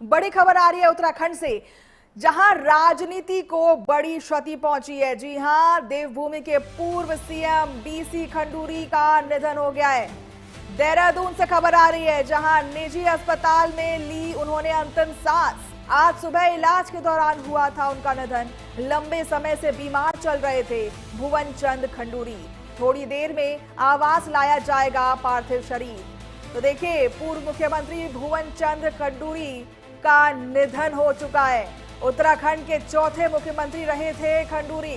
बड़ी खबर आ रही है उत्तराखंड से, जहां राजनीति को बड़ी क्षति पहुंची है। जी हां, देवभूमि के पूर्व सीएम बीसी खंडूरी का निधन हो गया है। देहरादून से खबर आ रही है, जहां निजी अस्पताल में ली उन्होंने अंतिम सांस। आज सुबह इलाज के दौरान हुआ था उनका निधन। लंबे समय से बीमार चल रहे थे भुवन चंद खंडूरी। थोड़ी देर में आवास लाया जाएगा पार्थिव शरीर। तो देखिए, पूर्व मुख्यमंत्री भुवन चंद खंडूरी का निधन हो चुका है। उत्तराखंड के चौथे मुख्यमंत्री रहे थे खंडूरी।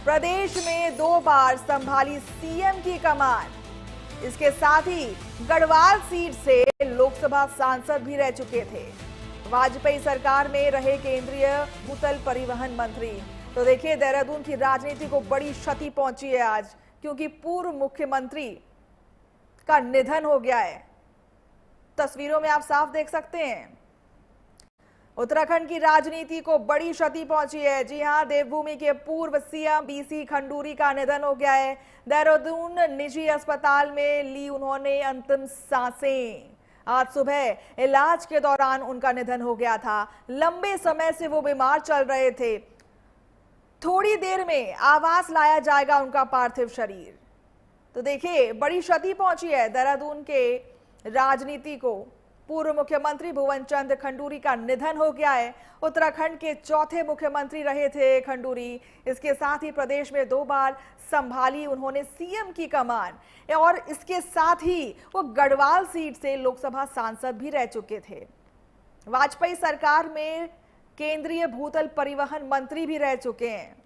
प्रदेश में 2 बार संभाली सीएम की कमान। इसके साथ ही गढ़वाल सीट से लोकसभा सांसद भी रह चुके थे। वाजपेयी सरकार में रहे केंद्रीय भूतल परिवहन मंत्री। तो देखिए, देहरादून की राजनीति को बड़ी क्षति पहुंची है आज, क्योंकि पूर्व मुख्यमंत्री का निधन हो गया है। तस्वीरों में आप साफ देख सकते हैं, उत्तराखंड की राजनीति को बड़ी क्षति पहुंची है। जी हां, देवभूमि के पूर्व सीएम बीसी खंडूरी का निधन हो गया है। देहरादून निजी अस्पताल में ली उन्होंने अंतिम सांसें। आज सुबह इलाज के दौरान उनका निधन हो गया था। लंबे समय से वो बीमार चल रहे थे। थोड़ी देर में आवास लाया जाएगा उनका पार्थिव शरीर। तो देखिए, बड़ी क्षति पहुंची है देहरादून के राजनीति को। पूर्व मुख्यमंत्री भुवन चंद खंडूरी का निधन हो गया है। उत्तराखंड के चौथे मुख्यमंत्री रहे थे खंडूरी। इसके साथ ही प्रदेश में 2 बार संभाली उन्होंने सीएम की कमान, और इसके साथ ही वो गढ़वाल सीट से लोकसभा सांसद भी रह चुके थे। वाजपेयी सरकार में केंद्रीय भूतल परिवहन मंत्री भी रह चुके हैं।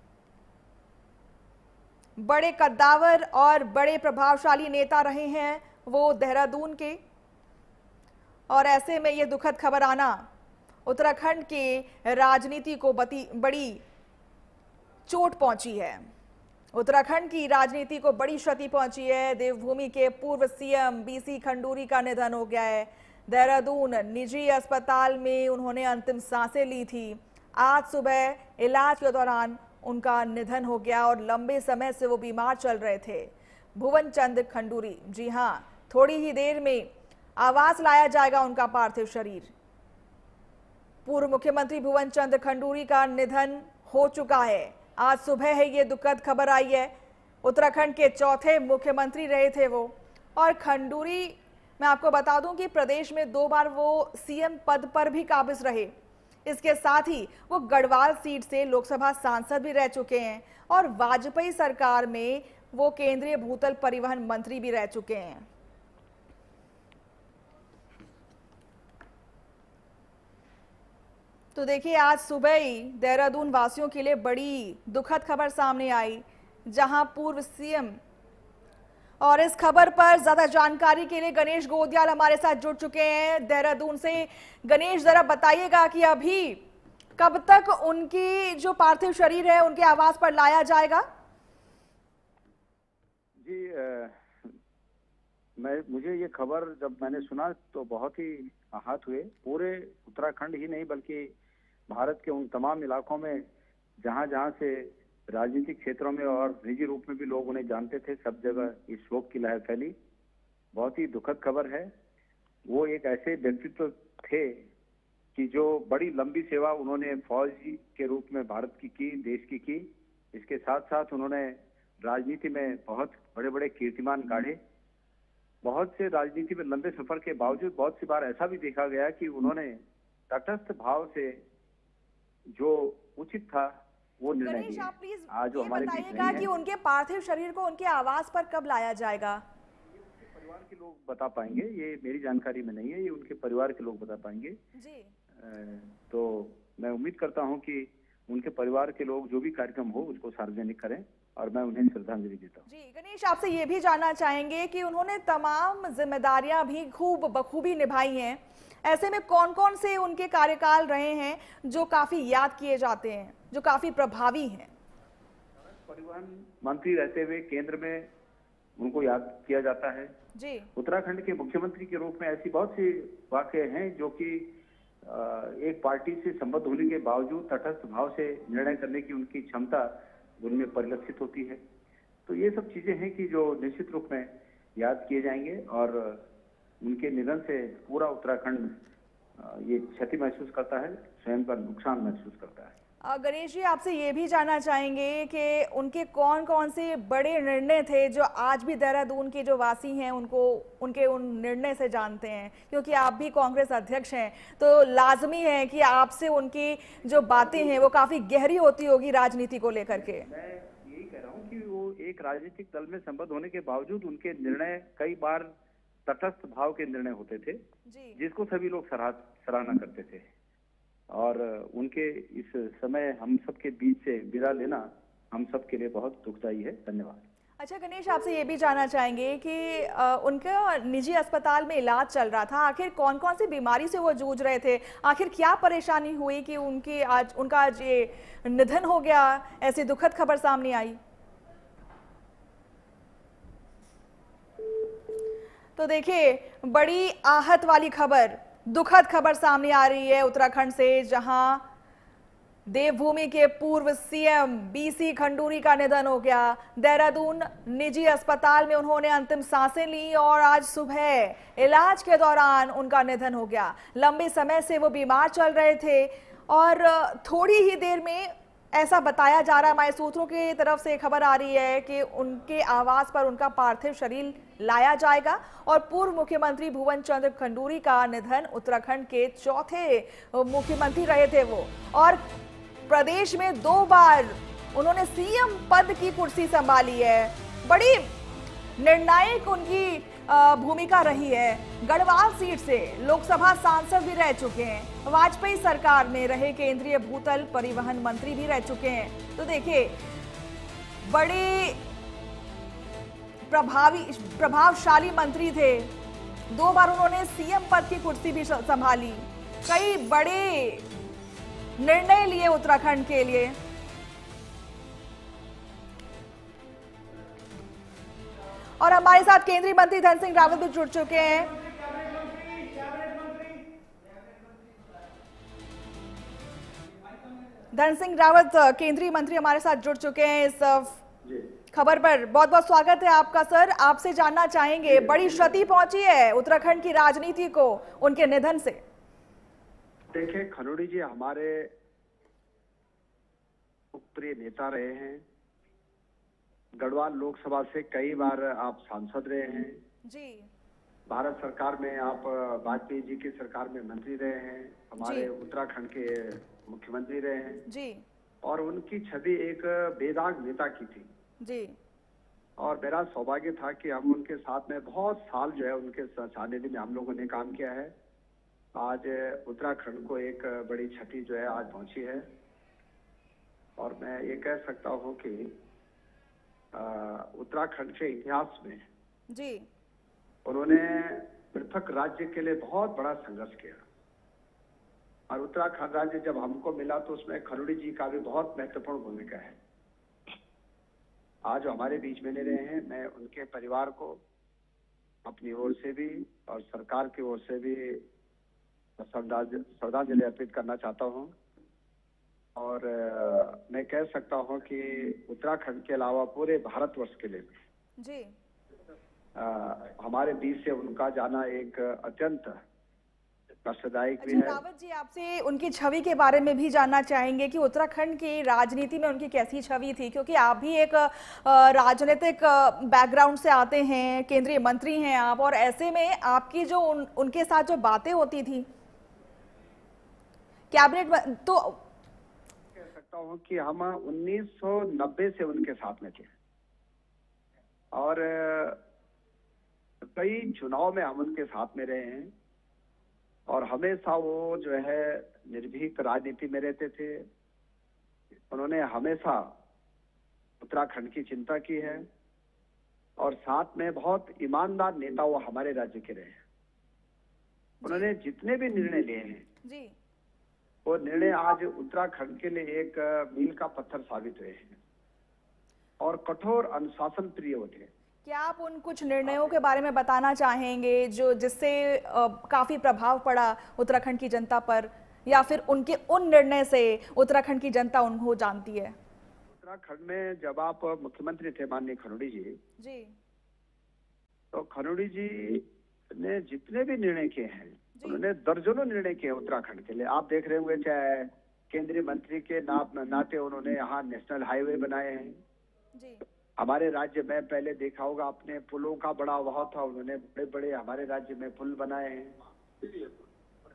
बड़े कद्दावर और बड़े प्रभावशाली नेता रहे हैं वो देहरादून के। और ऐसे में ये दुखद खबर आना उत्तराखंड के राजनीति को बड़ी चोट पहुंची है। उत्तराखंड की राजनीति को बड़ी क्षति पहुंची है। देवभूमि के पूर्व सीएम बीसी खंडूरी का निधन हो गया है। देहरादून निजी अस्पताल में उन्होंने अंतिम सांसें ली थी। आज सुबह इलाज के दौरान उनका निधन हो गया, और लंबे समय से वो बीमार चल रहे थे भुवन चंद खंडूरी। जी हां, थोड़ी ही देर में आवास लाया जाएगा उनका पार्थिव शरीर। पूर्व मुख्यमंत्री भुवन चंद खंडूरी का निधन हो चुका है। आज सुबह है ये दुखद खबर आई है। उत्तराखंड के चौथे मुख्यमंत्री रहे थे वो। और खंडूरी, मैं आपको बता दूं कि प्रदेश में 2 बार वो सीएम पद पर भी काबिज रहे। इसके साथ ही वो गढ़वाल सीट से लोकसभा सांसद भी रह चुके हैं, और वाजपेयी सरकार में वो केंद्रीय भूतल परिवहन मंत्री भी रह चुके हैं। तो देखिए, आज सुबह ही देहरादून वासियों के लिए बड़ी दुखद खबर सामने आई, जहां पूर्व सीएम। और इस खबर पर ज्यादा जानकारी के लिए गणेश गोदियाल हमारे साथ जुड़ चुके हैं देहरादून से। गणेश, जरा बताइएगा कि अभी कब तक उनकी जो पार्थिव शरीर है उनके आवास पर लाया जाएगा? जी, मुझे ये खबर जब मैंने सुना तो बहुत ही आहत हुए। पूरे उत्तराखंड ही नहीं बल्कि भारत के उन तमाम इलाकों में जहां जहां से राजनीतिक क्षेत्रों में और निजी रूप में भी लोग उन्हें जानते थे, सब जगह इस शोक की लहर फैली। बहुत ही दुखद खबर है। वो एक ऐसे व्यक्तित्व थे कि जो बड़ी लंबी सेवा उन्होंने फौज के रूप में भारत की, देश की। इसके साथ साथ उन्होंने राजनीति में बहुत बड़े बड़े कीर्तिमान गाढ़े। बहुत से राजनीति में लंबे सफर के बावजूद बहुत सी बार ऐसा भी देखा गया कि उन्होंने तटस्थ भाव से जो उचित था वो निर्णय लिया। आप प्लीज आज ये बताइएगा कि उनके पार्थिव शरीर को उनके आवास पर कब लाया जाएगा? उनके परिवार के लोग बता पाएंगे, ये मेरी जानकारी में नहीं है, ये उनके परिवार के लोग बता पाएंगे जी। तो मैं उम्मीद करता हूं कि उनके परिवार के लोग जो भी कार्यक्रम हो उसको सार्वजनिक करें, और मैं उन्हें श्रद्धांजलि देता हूँ। जी गणेश, आपसे ये भी जानना चाहेंगे कि उन्होंने तमाम जिम्मेदारियां भी बखूबी निभाई हैं। ऐसे में कौन कौन से उनके कार्यकाल रहे हैं जो काफी याद किए जाते हैं, जो काफी प्रभावी हैं? परिवहन मंत्री रहते हुए केंद्र में उनको याद किया जाता है जी। उत्तराखंड के मुख्यमंत्री के रूप में ऐसी बहुत सी वाकये हैं जो कि एक पार्टी से संबद्ध होने के बावजूद तटस्थ भाव से निर्णय करने की उनकी क्षमता उनमें परिलक्षित होती है। तो ये सब चीजें हैं कि जो निश्चित रूप में याद किए जाएंगे, और उनके निधन से पूरा उत्तराखंड ये क्षति महसूस करता है, स्वयं पर नुकसान महसूस करता है। गणेश जी, आपसे ये भी जानना चाहेंगे कि उनके कौन कौन से बड़े निर्णय थे जो आज भी देहरादून के जो वासी हैं उनको उनके उन निर्णय से जानते हैं, क्योंकि आप भी कांग्रेस अध्यक्ष हैं तो लाजमी है कि आपसे उनकी जो बातें हैं वो काफी गहरी होती होगी राजनीति को लेकर के। मैं यही कह रहा हूँ कि वो एक राजनीतिक दल में संबद्ध होने के बावजूद उनके निर्णय कई बार तटस्थ भाव के निर्णय होते थे, जिसको सभी लोग सराहना करते थे। और उनके इस समय हम सबके बीच से विदा लेना हम सबके लिए बहुत दुखदायी है। धन्यवाद। अच्छा गणेश, आपसे ये भी जानना चाहेंगे कि उनका निजी अस्पताल में इलाज चल रहा था, आखिर कौन कौन सी बीमारी से वो जूझ रहे थे, आखिर क्या परेशानी हुई कि उनका आज ये निधन हो गया, ऐसी दुखद खबर सामने आई? तो देखिए, बड़ी आहत वाली खबर, दुखद खबर सामने आ रही है उत्तराखंड से, जहां देवभूमि के पूर्व सीएम बीसी खंडूरी का निधन हो गया। देहरादून निजी अस्पताल में उन्होंने अंतिम सांसें ली और आज सुबह इलाज के दौरान उनका निधन हो गया। लंबे समय से वो बीमार चल रहे थे और थोड़ी ही देर में ऐसा बताया जा रहा है, हमारे सूत्रों की तरफ से खबर आ रही है कि उनके आवास पर उनका पार्थिव शरीर लाया जाएगा। और पूर्व मुख्यमंत्री भुवन चंद्र खंडूरी का निधन, उत्तराखंड के चौथे मुख्यमंत्री रहे थे वो, और प्रदेश में 2 बार उन्होंने सीएम पद की कुर्सी संभाली है। बड़ी निर्णायक उनकी भूमिका रही है। गढ़वाल सीट से लोकसभा सांसद भी रह चुके हैं, वाजपेयी सरकार में रहे केंद्रीय भूतल परिवहन मंत्री भी रह चुके हैं। तो देखिए, बड़े प्रभावशाली मंत्री थे, 2 बार उन्होंने सीएम पद की कुर्सी भी संभाली, कई बड़े निर्णय लिए उत्तराखंड के लिए। और हमारे साथ केंद्रीय मंत्री धन सिंह रावत भी जुड़ चुके हैं। धन सिंह रावत केंद्रीय मंत्री हमारे साथ जुड़ चुके हैं इस खबर पर। बहुत बहुत स्वागत है आपका सर। आपसे जानना चाहेंगे, बड़ी क्षति पहुंची है उत्तराखंड की राजनीति को उनके निधन से। देखिए, खंडूरी जी हमारे लोकप्रिय नेता रहे हैं। गढ़वाल लोकसभा से कई बार आप सांसद रहे हैं जी। भारत सरकार में आप वाजपेयी जी की सरकार में मंत्री रहे हैं, हमारे उत्तराखंड के मुख्यमंत्री रहे हैं जी। और उनकी छवि एक बेदाग नेता की थी जी। और मेरा सौभाग्य था कि हम उनके साथ में बहुत साल जो है उनके सानिध्य में हम लोगों ने काम किया है। आज उत्तराखंड को एक बड़ी क्षति जो है आज पहुंची है और मैं ये कह सकता हूँ कि उत्तराखंड के इतिहास में जी उन्होंने पृथक राज्य के लिए बहुत बड़ा संघर्ष किया और उत्तराखंड राज्य जब हमको मिला तो उसमें खंडूरी जी का भी बहुत महत्वपूर्ण भूमिका है। आज हमारे बीच में नहीं रहे हैं, मैं उनके परिवार को अपनी ओर से भी और सरकार की ओर से भी श्रद्धांजलि अर्पित करना चाहता हूं और मैं कह सकता हूं कि उत्तराखंड के अलावा पूरे भारतवर्ष के लिए जी हमारे बीच से उनका जाना एक अत्यंत कष्टदायक भी है। रावत जी, आपसे उनकी छवि के बारे में भी जानना चाहेंगे कि उत्तराखंड की राजनीति में उनकी कैसी छवि थी, क्योंकि आप भी एक राजनीतिक बैकग्राउंड से आते हैं, केंद्रीय मंत्री हैं आप, और ऐसे में आपकी जो उनके साथ जो बातें होती थी कैबिनेट, तो कह सकता हूं कि हम 1990 से उनके साथ में थे और कई चुनाव में हम उनके साथ में रहे हैं और हमेशा वो जो है निर्भीक राजनीति में रहते थे। उन्होंने हमेशा उत्तराखंड की चिंता की है और साथ में बहुत ईमानदार नेता वो हमारे राज्य के रहे हैं। उन्होंने जितने भी निर्णय लिए हैं जी वो निर्णय आज उत्तराखंड के लिए एक मील का पत्थर साबित हुए हैं और कठोर अनुशासन प्रिय होते हैं। क्या आप उन कुछ निर्णयों के बारे में बताना चाहेंगे जो जिससे काफी प्रभाव पड़ा उत्तराखंड की जनता पर, या फिर उनके उन निर्णय से उत्तराखंड की जनता उनको जानती है? उत्तराखंड में जब आप मुख्यमंत्री थे माननीय खंडूरी जी, तो खंडूरी जी ने जितने भी निर्णय किए हैं उन्होंने दर्जनों निर्णय किए उत्तराखंड के लिए। आप देख रहे होंगे, चाहे केंद्रीय मंत्री के नाते उन्होंने यहाँ नेशनल हाईवे बनाए हैं। जी। हमारे राज्य में पहले देखा होगा आपने, पुलों का बड़ा अभाव था, उन्होंने बड़े बड़े हमारे राज्य में पुल बनाए हैं।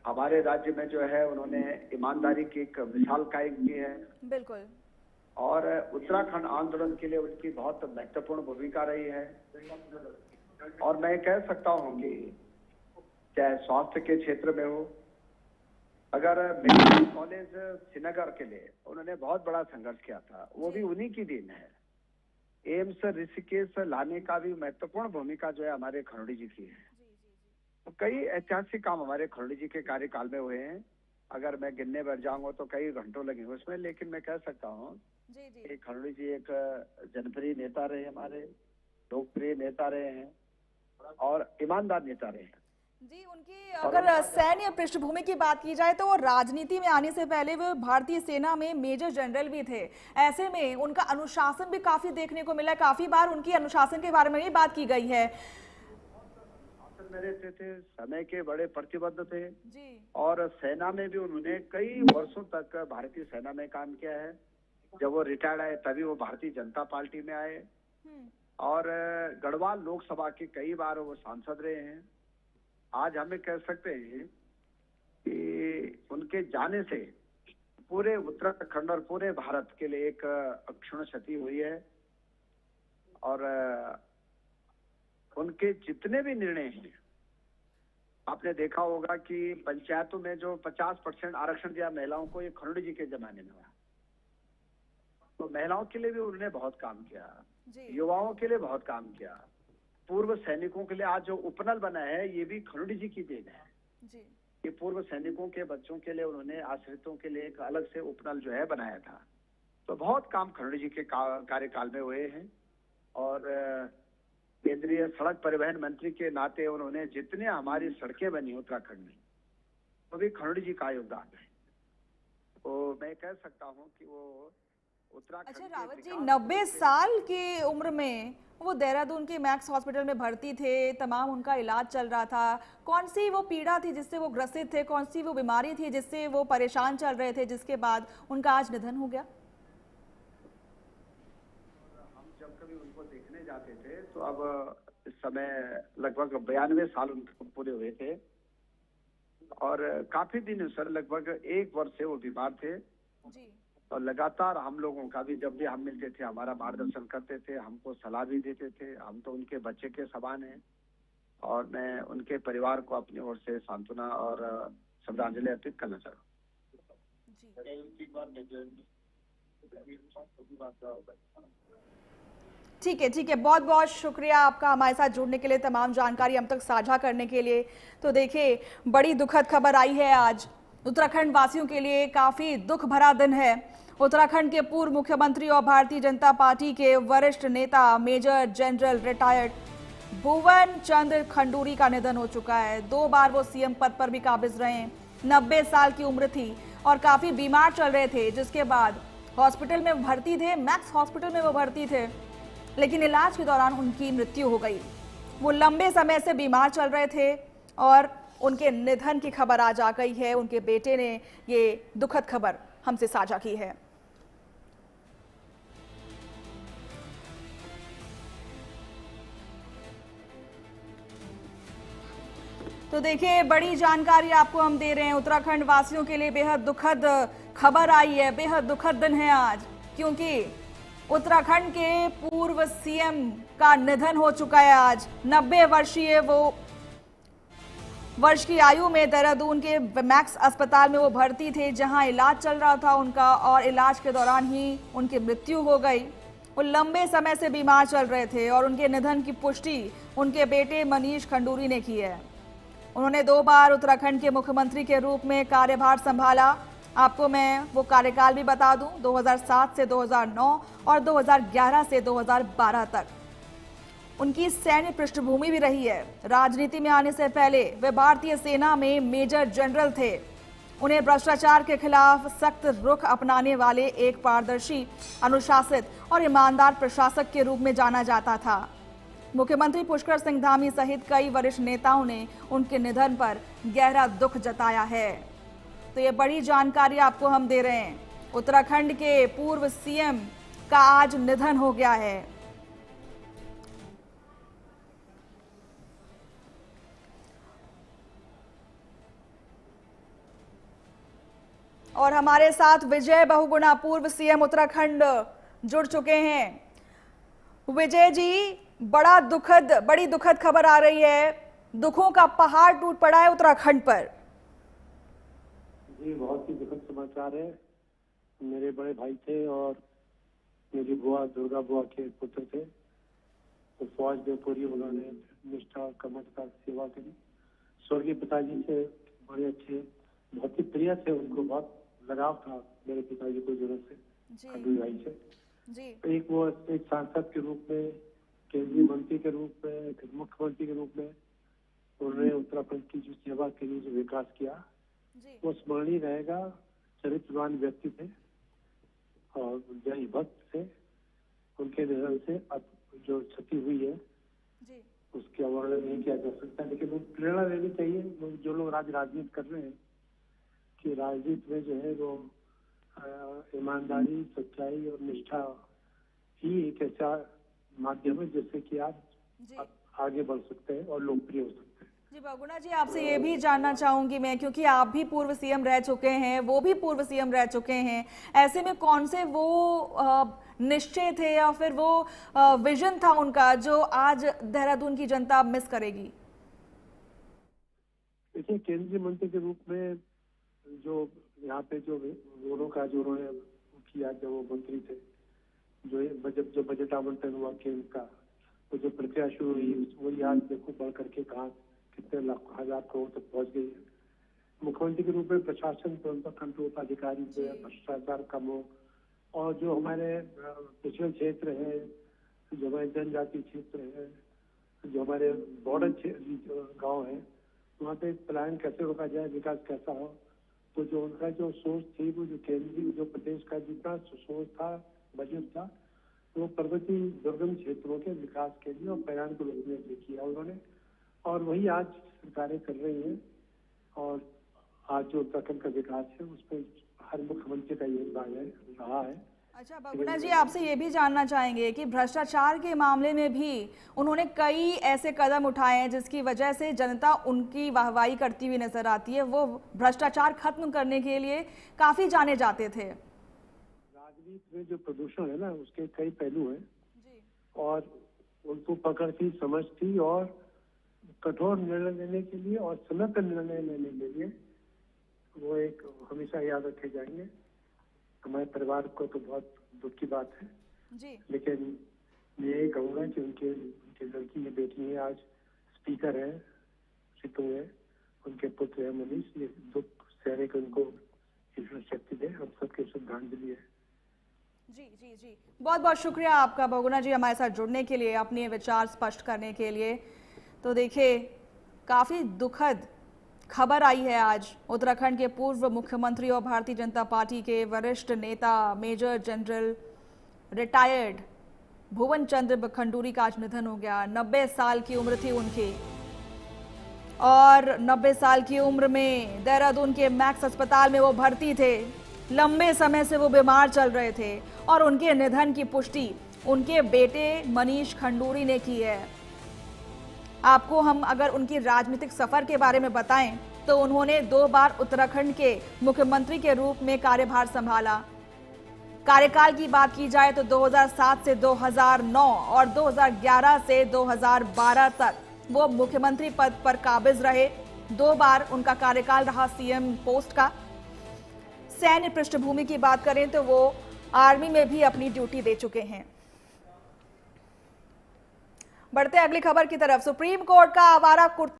हमारे राज्य में जो है उन्होंने ईमानदारी की एक मिसाल कायम की है। बिल्कुल। और उत्तराखंड आंदोलन के लिए उनकी बहुत महत्वपूर्ण भूमिका रही है। और मैं कह सकता हूं कि चाहे स्वास्थ्य के क्षेत्र में हो, अगर मेडिकल कॉलेज श्रीनगर के लिए उन्होंने बहुत बड़ा संघर्ष किया था, वो भी उन्हीं की देन है। एम्स ऋषिकेश लाने का भी महत्वपूर्ण भूमिका जो है हमारे खरोड़ी जी की है। तो कई ऐतिहासिक काम हमारे खरोड़ी जी के कार्यकाल में हुए हैं। अगर मैं गिनने बैठ जाऊंगा तो कई घंटों लगेंगे उसमें, लेकिन मैं कह सकता हूँ कि खरोड़ी जी एक जनप्रिय नेता रहे, हमारे लोकप्रिय नेता रहे हैं और ईमानदार नेता रहे हैं। जी, उनकी अगर सैन्य पृष्ठभूमि की बात की जाए तो वो राजनीति में आने से पहले वो भारतीय सेना में मेजर जनरल भी थे। ऐसे में उनका अनुशासन भी काफी देखने को मिला। काफी बार उनकी अनुशासन के बारे में भी बात की गई है। में रहते थे, समय के बड़े प्रतिबद्ध थे जी। और सेना में भी उन्होंने कई वर्षों तक भारतीय सेना में काम किया है। जब वो रिटायर्ड आए तभी वो भारतीय जनता पार्टी में आए और गढ़वाल लोकसभा के कई बार वो सांसद रहे हैं। आज हमें कह सकते हैं कि उनके जाने से पूरे उत्तराखंड और पूरे भारत के लिए एक अक्षुण्ण क्षति हुई है। और उनके जितने भी निर्णय हैं, आपने देखा होगा कि पंचायतों में जो 50% आरक्षण दिया महिलाओं को, ये खरोड़ी जी के जमाने में हुआ। तो महिलाओं के लिए भी उन्होंने बहुत काम किया, युवाओं के लिए बहुत काम किया। पूर्व सैनिकों के लिए आज जो उपनल बना है ये भी खरोड़ी जी की देन है। ये पूर्व सैनिकों के बच्चों के लिए उन्होंने, आश्रितों के लिए एक अलग से उपनल जो है बनाया था। तो बहुत काम खरोड़ी जी के कार्यकाल में हुए हैं। और केंद्रीय सड़क परिवहन मंत्री के नाते उन्होंने जितने हमारी सड़कें बनी उत्तराखंड में, वो भी खरोड़ी जी का योगदान है। तो मैं कह सकता हूं कि वो उत्तराखंड। अच्छा रावत जी, 90 साल की उम्र में वो देहरादून के मैक्स हॉस्पिटल में भर्ती थे, तमाम उनका इलाज चल रहा था। कौन सी वो पीड़ा थी जिससे वो ग्रसित थे, कौन सी वो बीमारी थी जिससे वो परेशान चल रहे थे, जिसके बाद उनका आज निधन हो गया? हम जब कभी उनको देखने जाते थे तो अब इस समय लगभग 92 साल उनको पूरे हुए थे और काफी दिन सर, लगभग 1 वर्ष से वो बीमार थे जी। और लगातार हम लोगों का भी, जब भी हम मिलते थे, हमारा मार्गदर्शन करते थे, हमको सलाह भी देते थे। हम तो उनके बच्चे के समान हैं और मैं उनके परिवार को अपनी ओर से सांत्वना और श्रद्धांजलि अर्पित करना चाहूँ। ठीक है, बहुत बहुत शुक्रिया आपका हमारे साथ जुड़ने के लिए, तमाम जानकारी हम तक साझा करने के लिए। तो देखिए, बड़ी दुखद खबर आई है आज उत्तराखंड वासियों के लिए। काफी दुख भरा दिन है। उत्तराखंड के पूर्व मुख्यमंत्री और भारतीय जनता पार्टी के वरिष्ठ नेता मेजर जनरल रिटायर्ड भुवन चंद्र खंडूरी का निधन हो चुका है। 2 बार वो सीएम पद पर भी काबिज रहे। 90 साल की उम्र थी और काफी बीमार चल रहे थे, जिसके बाद हॉस्पिटल में भर्ती थे, मैक्स हॉस्पिटल में वो भर्ती थे, लेकिन इलाज के दौरान उनकी मृत्यु हो गई। वो लंबे समय से बीमार चल रहे थे और उनके निधन की खबर आज आ गई है। उनके बेटे ने ये दुखद खबर हमसे साझा की है। तो देखिए, बड़ी जानकारी आपको हम दे रहे हैं। उत्तराखंड वासियों के लिए बेहद दुखद खबर आई है, बेहद दुखद दिन है आज, क्योंकि उत्तराखंड के पूर्व सीएम का निधन हो चुका है आज। 90 वर्षीय वो वर्ष की आयु में देहरादून के मैक्स अस्पताल में वो भर्ती थे, जहां इलाज चल रहा था उनका, और इलाज के दौरान ही उनकी मृत्यु हो गई। वो लंबे समय से बीमार चल रहे थे और उनके निधन की पुष्टि उनके बेटे मनीष खंडूरी ने की है। उन्होंने 2 बार उत्तराखंड के मुख्यमंत्री के रूप में कार्यभार संभाला। आपको मैं वो कार्यकाल भी बता दूं, 2007 से 2009 और 2011 से 2012 तक उनकी सैन्य पृष्ठभूमि भी रही है। राजनीति में आने से पहले वे भारतीय सेना में मेजर जनरल थे। उन्हें भ्रष्टाचार के खिलाफ सख्त रुख अपनाने वाले एक पारदर्शी, अनुशासित और ईमानदार प्रशासक के रूप में जाना जाता था। मुख्यमंत्री पुष्कर सिंह धामी सहित कई वरिष्ठ नेताओं ने उनके निधन पर गहरा दुख जताया है। तो ये बड़ी जानकारी आपको हम दे रहे हैं। उत्तराखंड के पूर्व सीएम का आज निधन हो गया है। और हमारे साथ विजय बहुगुणा पूर्व सीएम उत्तराखंड जुड़ चुके हैं। विजय जी, बड़ी दुखद खबर आ रही है। दुखों का पहाड़ टूट पड़ा है उत्तराखंड पर। जी, बहुत ही दुखद समाचार है। मेरे बड़े भाई थे और मेरी बुआ दुर्गा बुआ के पुत्र थे। तो फौज में पूरी उन्होंने निष्ठा और कमर का सेवा करी। स्वर्गीय पिताजी से बड़े अच्छे, बहुत ही प्रिय थे, उनको बहुत लगाव था मेरे पिताजी को जरूरत से, खंडूरी भाई से। जी। एक वो एक सांसद के रूप में, केंद्रीय मंत्री के रूप में, फिर मुख्यमंत्री के रूप में उन्होंने उत्तराखंड की जो सेवा के लिए जो विकास किया वो स्मरणीय रहेगा। चरित्रवान व्यक्ति थे और जय भक्त थे। उनके निधन से अब जो क्षति हुई है उसकी वर्णन नहीं किया जा सकता, लेकिन वो प्रेरणा लेनी चाहिए जो लोग राजनीति कर रहे हैं कि राजनीति में जो है वो ईमानदारी, सच्चाई और निष्ठा ही एक ऐसा माध्यम है जिससे कि आप आगे बढ़ सकते हैं और लोकप्रिय हो सकते हैं। जी बहुगुणा जी, आपसे ये भी जानना चाहूंगी मैं, क्योंकि आप भी पूर्व सीएम रह चुके हैं, वो भी पूर्व सीएम रह चुके हैं। ऐसे में कौन से वो निश्चय थे या फिर वो विजन था उनका जो आज देहरादून की जनता मिस करेगी? देखिए, केंद्रीय मंत्री के रूप में जो यहाँ पे जो रोडों का जो उन्होंने किया जब वो मंत्री थे, जो बजट आवंटन हुआ केंद्र का, तो जो प्रक्रिया शुरू हुई वो आज देखो बढ़ करके कहाँ कितने लाख हजार करोड़ तक पहुंच गई है। मुख्यमंत्री के रूप में प्रशासन पर कंट्रोल अधिकारी से भ्रष्टाचार कम हो, और जो हमारे पिछड़े क्षेत्र है, जो हमारे जनजाति क्षेत्र है, जो हमारे बॉर्डर गाँव है, वहाँ पे पलायन कैसे रोका जाए, विकास कैसा हो। तो जो उनका जो सोच थी, वो जो केंद्रीय जो प्रदेश का जितना सोच था, बजट था, वो पर्वतीय दुर्गम क्षेत्रों के विकास के लिए और पलायन को रोकने के लिए किया उन्होंने, और वही आज सरकारें कर रही हैं। और आज जो उत्तराखंड का विकास है उस पर हर मुख्यमंत्री का योगदान रहा है। अच्छा बहुगुणा जी, आपसे ये भी जानना चाहेंगे कि भ्रष्टाचार के मामले में भी उन्होंने कई ऐसे कदम उठाए हैं जिसकी वजह से जनता उनकी वाहवाही करती हुई नजर आती है। वो भ्रष्टाचार खत्म करने के लिए काफी जाने जाते थे। राजनीति में जो प्रदूषण है ना, उसके कई पहलू हैं और उनको पकड़ थी, समझ थी और कठोर निर्णय लेने के लिए और समय पर निर्णय लेने के लिए वो एक हमेशा याद रखे जाएंगे। हमारे परिवार को तो बहुत दुख की बात है जी। लेकिन मैं यही कहूँगा कि उनके लड़की ये बेटी है, आज स्पीकर है, रितु है, उनके पुत्र है मनीष। ये दुख सहने के उनको ईश्वर शक्ति दे, हम सबके श्रद्धांजलि है। जी जी जी, बहुत बहुत शुक्रिया आपका बहुगुणा जी हमारे साथ जुड़ने के लिए, अपने विचार स्पष्ट करने के लिए। तो देखिए, काफी दुखद खबर आई है आज। उत्तराखंड के पूर्व मुख्यमंत्री और भारतीय जनता पार्टी के वरिष्ठ नेता मेजर जनरल रिटायर्ड भुवन चंद्र खंडूरी का आज निधन हो गया। 90 साल की उम्र थी उनकी, और 90 साल की उम्र में देहरादून के मैक्स अस्पताल में वो भर्ती थे। लंबे समय से वो बीमार चल रहे थे और उनके निधन की पुष्टि उनके बेटे मनीष खंडूरी ने की है। आपको हम अगर उनकी राजनीतिक सफर के बारे में बताएं तो उन्होंने 2 बार उत्तराखंड के मुख्यमंत्री के रूप में कार्यभार संभाला। कार्यकाल की बात की जाए तो 2007 से 2009 और 2011 से 2012 तक वो मुख्यमंत्री पद पर काबिज रहे। 2 बार उनका कार्यकाल रहा सीएम पोस्ट का। सैन्य पृष्ठभूमि की बात करें तो वो आर्मी में भी अपनी ड्यूटी दे चुके हैं। बढ़ते अगली खबर की तरफ। सुप्रीम कोर्ट का आवारा कुर्ता